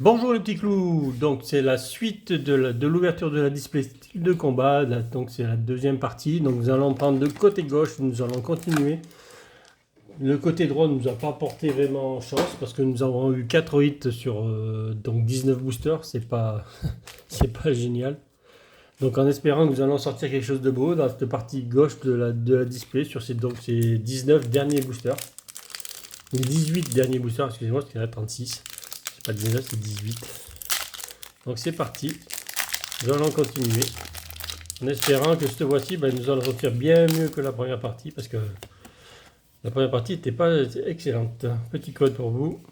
Bonjour les petits clous, donc c'est la suite de l'ouverture de la display style de combat, donc c'est la deuxième partie, donc nous allons prendre le côté gauche, nous allons continuer. Le côté droit ne nous a pas porté vraiment chance parce que nous avons eu 4 hits sur donc 19 boosters, c'est pas, c'est pas génial. Donc en espérant que nous allons sortir quelque chose de beau dans cette partie gauche de la display sur ces 19 derniers boosters. Les 18 derniers boosters, excusez-moi, parce qu'il y en a 36. C'est pas 19, c'est 18. Donc c'est parti, nous allons continuer en espérant que cette fois-ci nous allons sortir bien mieux que la première partie parce que la première partie n'était pas excellente. Petit code pour vous,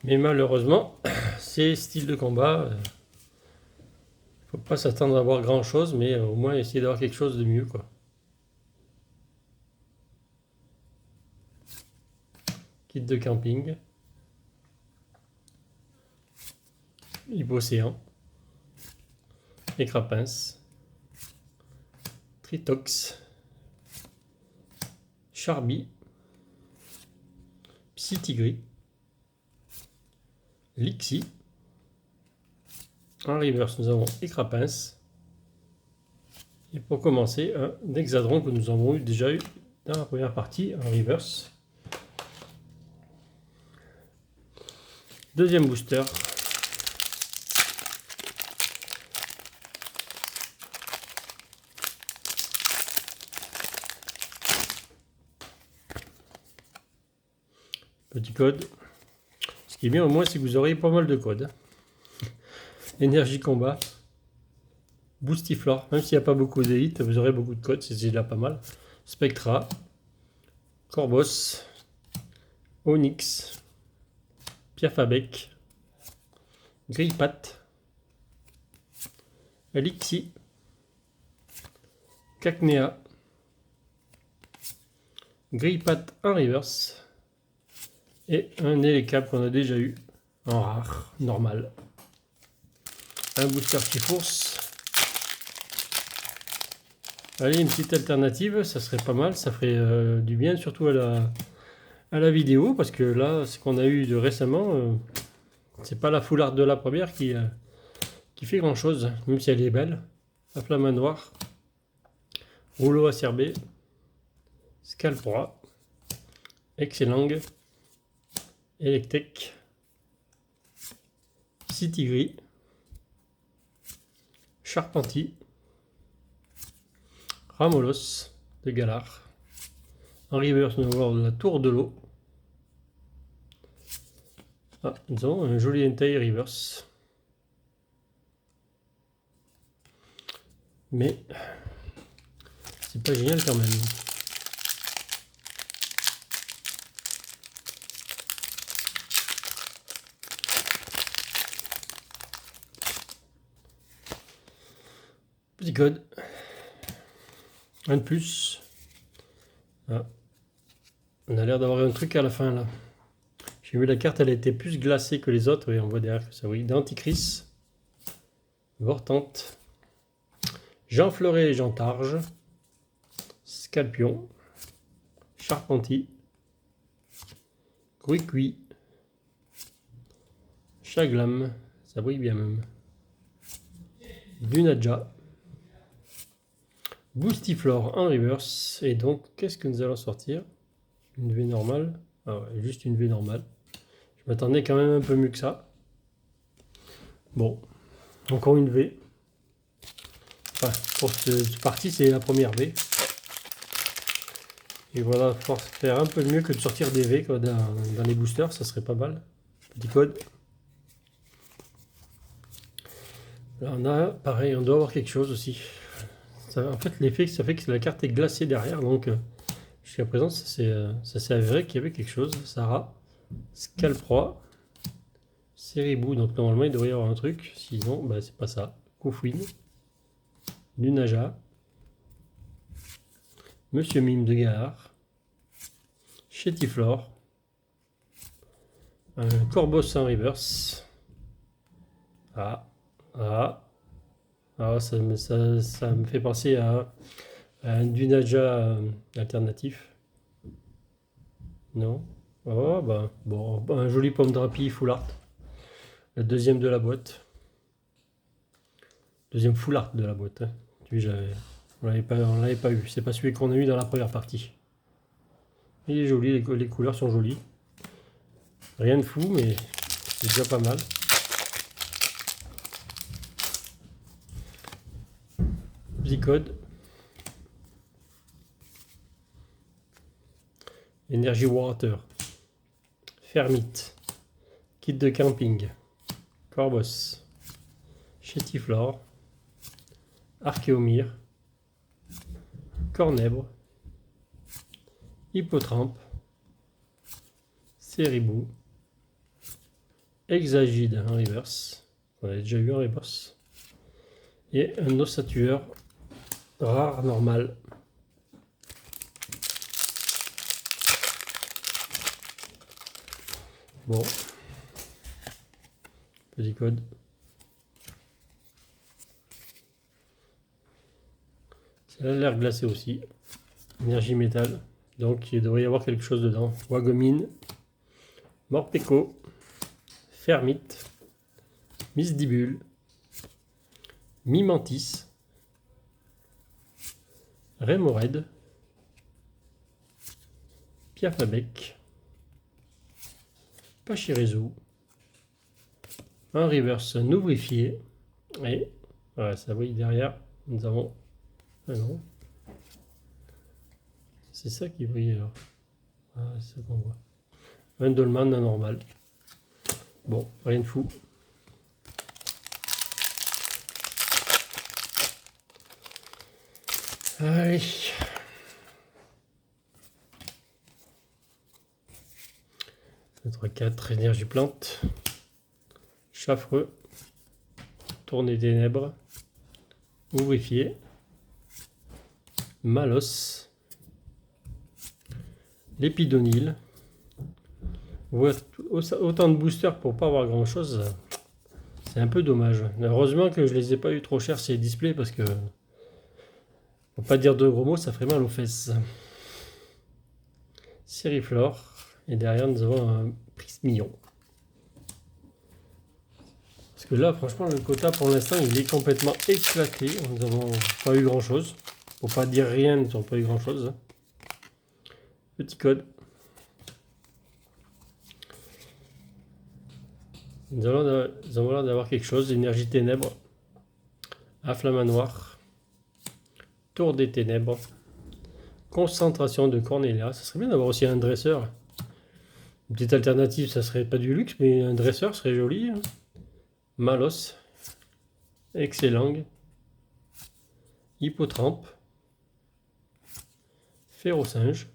mais malheureusement c'est style de combat, faut pas s'attendre à avoir grand chose, mais au moins essayer d'avoir quelque chose de mieux quoi. Kit de camping, Hypocéan, Écrapince, Tritox, Charby, Psytigris, Lixie. En reverse, nous avons Écrapince. Et pour commencer, un Hexadron que nous avons déjà eu dans la première partie en reverse. Deuxième booster. Petit code. Ce qui est bien au moins, c'est que vous aurez pas mal de codes. Énergie combat. Boostiflore. Même s'il n'y a pas beaucoup d'élite, vous aurez beaucoup de codes. C'est déjà pas mal. Spectra. Corbos. Onyx. Piafabec. Grillpat. Elixir. Cacnea. Grillpat en reverse. Et un Elecab qu'on a déjà eu en rare, normal. Un booster Triforce. Allez, une petite alternative, ça serait pas mal, ça ferait du bien, surtout à la vidéo, parce que là, ce qu'on a eu de récemment, c'est pas la foulard de la première qui fait grand chose, même si elle est belle. La flamme noire, rouleau acerbé, Scalpora, Excellent, Electek, Psytigris, Charpentier, Ramolos de Galar. En reverse, nous allons avoir la tour de l'eau. Ah, nous avons un joli Entei reverse. Mais c'est pas génial quand même. Petit code. Un de plus. Ah. On a l'air d'avoir un truc à la fin là. J'ai vu la carte, elle était plus glacée que les autres. Et on voit derrière que ça, oui. Denticris. Vortante. Jean Fleuret et Jean Targe. Scalpion. Charpentier. Gruicui. Chaglam. Ça brille bien même. Dunaja. Boostiflore en reverse. Et donc, qu'est-ce que nous allons sortir? Une V normale. Ah ouais, juste une V normale. Je m'attendais quand même un peu mieux que ça. Bon, encore une V. Enfin, pour cette partie, c'est la première V. Et voilà, force faire un peu mieux que de sortir des V quoi, dans les boosters, ça serait pas mal. Petit code. Là, on a, pareil, on doit avoir quelque chose aussi. Ça, en fait, l'effet, ça fait que la carte est glacée derrière, donc jusqu'à présent, ça s'est avéré qu'il y avait quelque chose. Sarah, Scalproie, Seribou, donc normalement, il devrait y avoir un truc. Sinon, bah, c'est pas ça. Koufouine, Nunaja, Monsieur Mime de Galar, Chétiflore, un Corbeau sans reverse. Ça me fait penser à un Dunaja alternatif. Non? Oh, bah, bon, un joli pomme drapi full art. La deuxième de la boîte. Deuxième full art de la boîte. Hein. Tu vois, on l'avait pas eu. C'est pas celui qu'on a eu dans la première partie. Il est joli, les couleurs sont jolies. Rien de fou, mais c'est déjà pas mal. Petit code. Energy Water. Fermite. Kit de camping. Corbos. Chétiflore. Archéomire. Cornèbre. Hippotrampe. Céribou. Hexagide en reverse. On avait déjà eu en reverse. Et un ossatueur rare normal. Bon. Petit code. Ça a l'air glacé aussi. Énergie métal. Donc il devrait y avoir quelque chose dedans. Wagomine. Morpeko. Fermite. Misdibule. Mimantis. Rémorède. Piafabec. Pachirezou. Un reverse noubrifié. Et voilà, ça oui, derrière, nous avons. Ah non. C'est ça qui brille alors. Ah, c'est ça qu'on voit. Un dolman anormal. Bon, rien de fou. Allez. Notre 4, énergie plante. Chaffreux. Tournée ténèbres. Ouvrifié. Malos. L'épidonyle. Autant de boosters pour pas avoir grand chose. C'est un peu dommage. Heureusement que je les ai pas eu trop chers ces displays parce que, pour pas dire de gros mots, ça ferait mal aux fesses. Sériflore. Et derrière, nous avons un Prismillon. Parce que là, franchement, le quota pour l'instant, il est complètement éclaté. Nous n'avons pas eu grand chose. Pour pas dire rien, nous n'avons pas eu grand chose. Petit code. Nous avons l'air d'avoir quelque chose. Énergie ténèbres. Afflamanoir. Tour des ténèbres. Concentration de Cornelia. Ça serait bien d'avoir aussi un dresseur. Une petite alternative, ça serait pas du luxe, mais un dresseur serait joli. Hein. Malos. Excellent. Hippotrampe. Férocinge.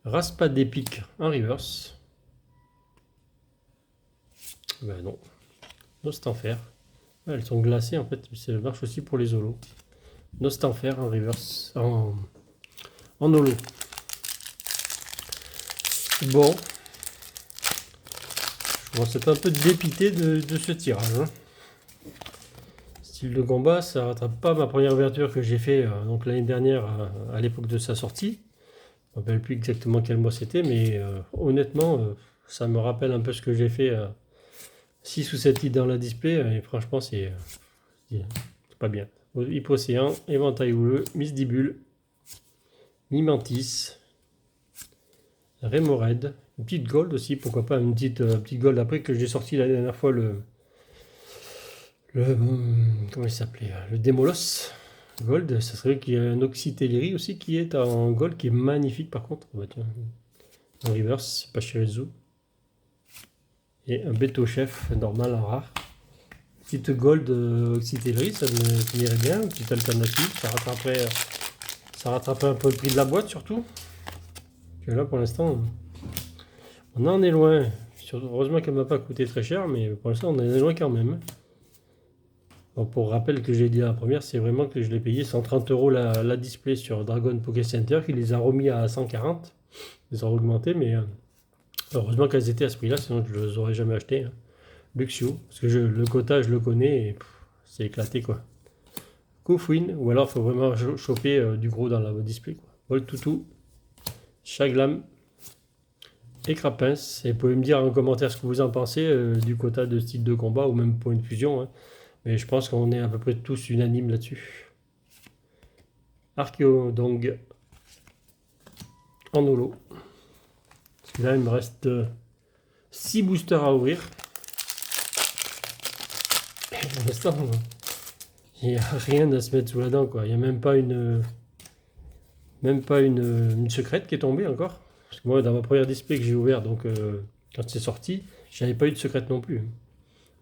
Raspa d'épique en reverse. Ben non. Nostanfer. Ouais, elles sont glacées en fait, ça marche aussi pour les holos. Nostanfer en reverse. En holo. Bon. Je commence à être un peu dépité de ce tirage. Hein. Style de combat, ça rattrape pas ma première ouverture que j'ai fait donc l'année dernière à l'époque de sa sortie. Je ne me rappelle plus exactement quel mois c'était, mais honnêtement, ça me rappelle un peu ce que j'ai fait 6 ou 7 titres dans la display, et franchement, c'est pas bien. Hypocéan, Éventail houleux, Misdibule, Mimantis, Rémorède, une petite gold aussi, pourquoi pas une petite gold après que j'ai sorti la dernière fois comment il s'appelait, le Démolos gold. Ça serait qu'il y a un Oxytelleri aussi qui est en gold, qui est magnifique par contre. Bah, tiens, en reverse, Pachirezou. Et un Beto Chef normal en rare. Petite gold Oxytelleri, ça me finirait bien, une petite alternative, ça rattraperait un peu le prix de la boîte surtout. Que là pour l'instant, on en est loin. Heureusement qu'elle m'a pas coûté très cher, mais pour l'instant on en est loin quand même. Donc pour rappel que j'ai dit à la première, c'est vraiment que je l'ai payé 130 € la display sur Dragon Poké Center, qui les a remis à 140. Ils ont augmenté, mais heureusement qu'elles étaient à ce prix-là, sinon je ne les aurais jamais acheté. Hein. Luxio, parce que le quota, je le connais, et c'est éclaté quoi. Koufouine, ou alors il faut vraiment choper du gros dans la display. Quoi. Vol Toutou, Chaglam, et Crapins. Et vous pouvez me dire en commentaire ce que vous en pensez du quota de style de combat ou même pour une fusion. Hein. Mais je pense qu'on est à peu près tous unanimes là-dessus. Archéodong en holo. Là, il me reste 6 boosters à ouvrir. Et pour l'instant, il n'y a rien à se mettre sous la dent, quoi. Il n'y a même pas une secrète qui est tombée encore. Parce que moi, dans ma première display que j'ai ouvert, donc quand c'est sorti, j'avais pas eu de secrète non plus.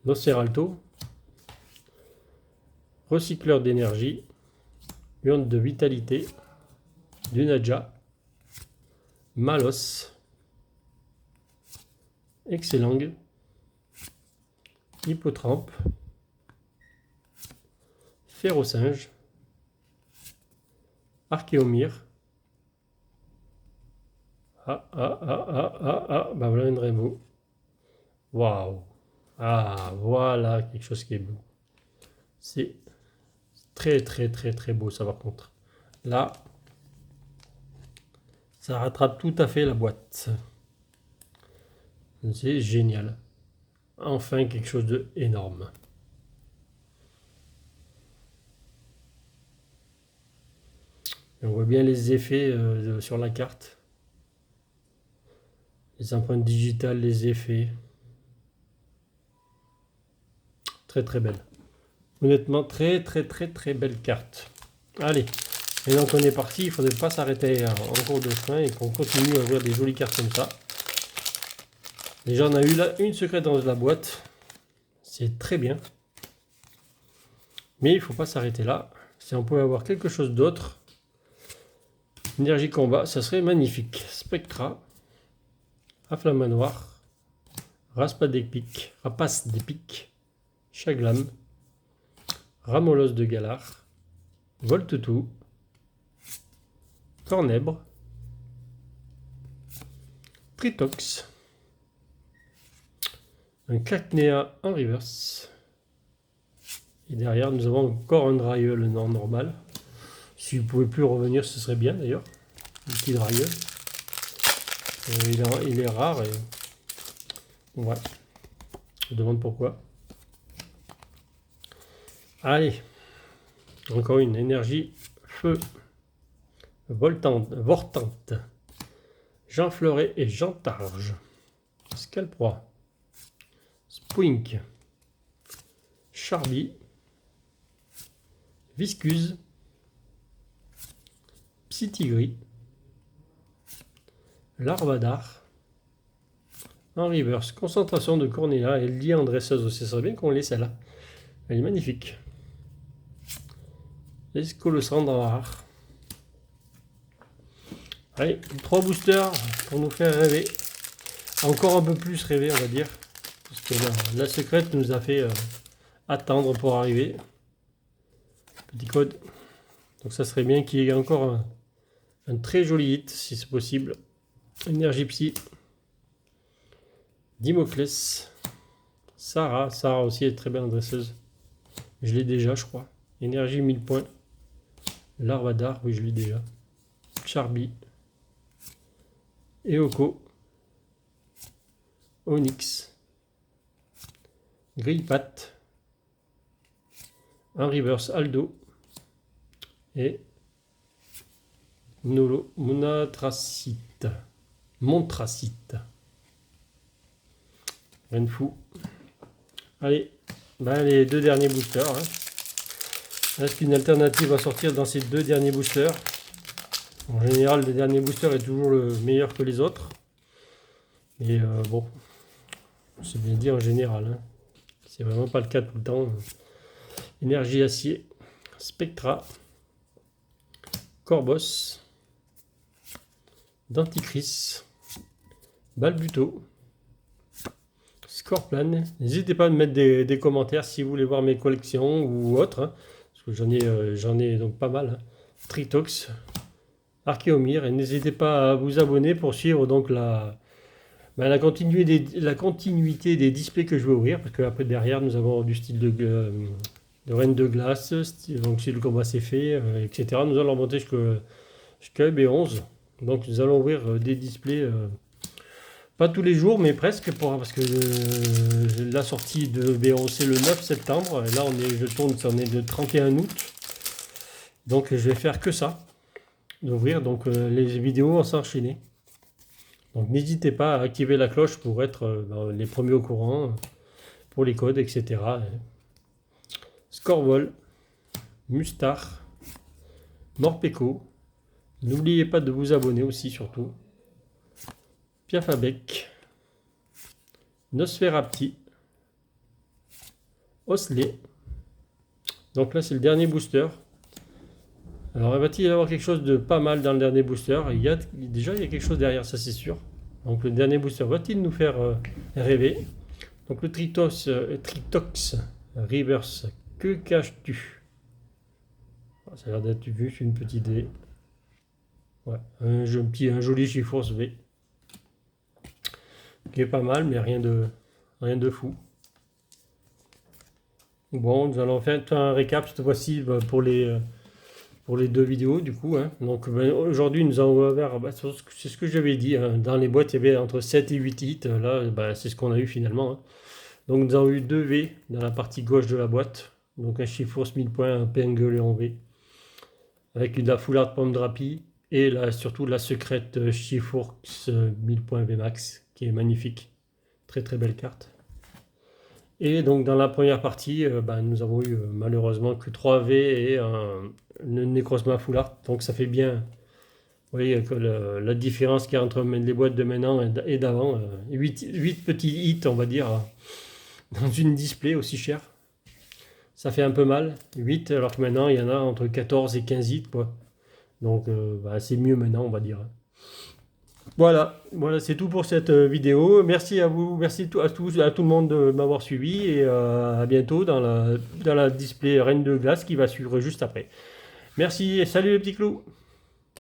Noceralto, recycleur d'énergie, urne de vitalité, Dunaja, Malos, Excellent, Hippotrampe, Ferrosinge, Archéomir. Bah voilà une rainbow. Waouh. Ah, voilà quelque chose qui est beau. C'est très beau ça par contre. Là, ça rattrape tout à fait la boîte. C'est génial. Enfin quelque chose de énorme. Et on voit bien les effets sur la carte. Les empreintes digitales, les effets. Très belle. Honnêtement, très belle carte. Allez, et donc on est parti. Il ne faudrait pas s'arrêter en cours de chemin et qu'on continue à ouvrir des jolies cartes comme ça. Déjà, on a eu là une secrète dans la boîte. C'est très bien. Mais il ne faut pas s'arrêter là. Si on pouvait avoir quelque chose d'autre, énergie combat, ça serait magnifique. Spectra, Afflamanoir, Rapace d'épic, Chaglam, Ramolos de Galar, Voltetou, Cornèbre, Tritox, un Cacnea en reverse. Et derrière, nous avons encore un Drailleul non normal. Si vous ne pouvez plus revenir, ce serait bien d'ailleurs. Un petit Drailleul. Il est rare et ouais. Je me demande pourquoi. Allez. Encore une énergie feu. Vortante. Jean Fleuret et Jean Targe. Scalproie. Spoink. Charby. Viscuse. Psytigris. Larvadar. En reverse. Concentration de Cornelia. Elle dit en dresseuse aussi. Ça serait bien qu'on l'ait celle-là. Elle est magnifique. Escolosandre en rare. Allez, 3 boosters pour nous faire rêver. Encore un peu plus rêver, on va dire. Parce que la secrète nous a fait attendre pour arriver. Petit code. Donc ça serait bien qu'il y ait encore un très joli hit, si c'est possible. Énergie Psy. Dimoclès. Sarah. Sarah aussi est très belle dresseuse. Je l'ai déjà, je crois. Énergie 1000 points. Larvadar, oui, je l'ai déjà. Charby. Eoko. Onyx. Grillpat. En reverse Aldo. Et Nolo. Montracite. Rien de fou. Allez, ben les 2 derniers boosters. Hein. Est-ce qu'une alternative va sortir dans ces 2 derniers boosters? En général, le dernier booster est toujours le meilleur que les autres. Mais bon, c'est bien dit en général. Hein. C'est vraiment pas le cas tout le temps. Énergie acier, Spectra, Corbos, Denticris, Balbuto, Scorplan. N'hésitez pas à me mettre des commentaires si vous voulez voir mes collections ou autres. Hein, parce que j'en ai donc pas mal. Hein. Tritox, Archéomir. Et n'hésitez pas à vous abonner pour suivre donc la continuité des displays que je vais ouvrir. Parce qu'après derrière nous avons du style de Reine de Glace. Donc si le combat c'est fait, etc. Nous allons monter jusqu'à B11. Donc nous allons ouvrir des displays Pas tous les jours, mais presque, parce que la sortie de VROC c'est le 9 septembre. Et là, je tourne, on est le 31 août. Donc, je vais faire que ça, d'ouvrir donc les vidéos en s'enchaîner. Donc, n'hésitez pas à activer la cloche pour être les premiers au courant, pour les codes, etc. Scorvol, Mustar, Morpeko. N'oubliez pas de vous abonner aussi, surtout. Piafabec, Nosferapti, Osley. Donc là, c'est le dernier booster. Alors, va-t-il y avoir quelque chose de pas mal dans le dernier booster? Déjà, il y a quelque chose derrière, ça c'est sûr. Donc, le dernier booster va-t-il nous faire rêver? Donc, le Tritox Reverse, que caches-tu? Ça a l'air d'être vu, c'est une petite idée. Ouais, un joli Chiforce V. Qui est pas mal, mais rien de fou. Bon, nous allons faire un récap cette fois-ci pour les 2 vidéos du coup. Hein. Donc aujourd'hui, nous allons voir, c'est ce que j'avais dit. Hein. Dans les boîtes, il y avait entre 7 et 8 hits. Là, c'est ce qu'on a eu finalement. Hein. Donc nous avons eu 2 V dans la partie gauche de la boîte. Donc un Chiforce 1000 points, un Penguin V. Avec de la Full Art Pomme Drapi. Et là, surtout la secrète Chiforce 1000 points VMAX, qui est magnifique. Très très belle carte. Et donc dans la première partie, nous avons eu malheureusement que 3 V et un Necrozma Full Art. Donc ça fait bien, vous voyez que la différence qu'il y a entre les boîtes de maintenant et d'avant. 8 petits hits, on va dire, dans une display aussi chère. Ça fait un peu mal, 8, alors que maintenant il y en a entre 14 et 15 hits, quoi. Donc c'est mieux maintenant, on va dire. Voilà, c'est tout pour cette vidéo. Merci à vous, merci à tout le monde de m'avoir suivi et à bientôt dans la display Reine de Glace qui va suivre juste après. Merci et salut les petits clous.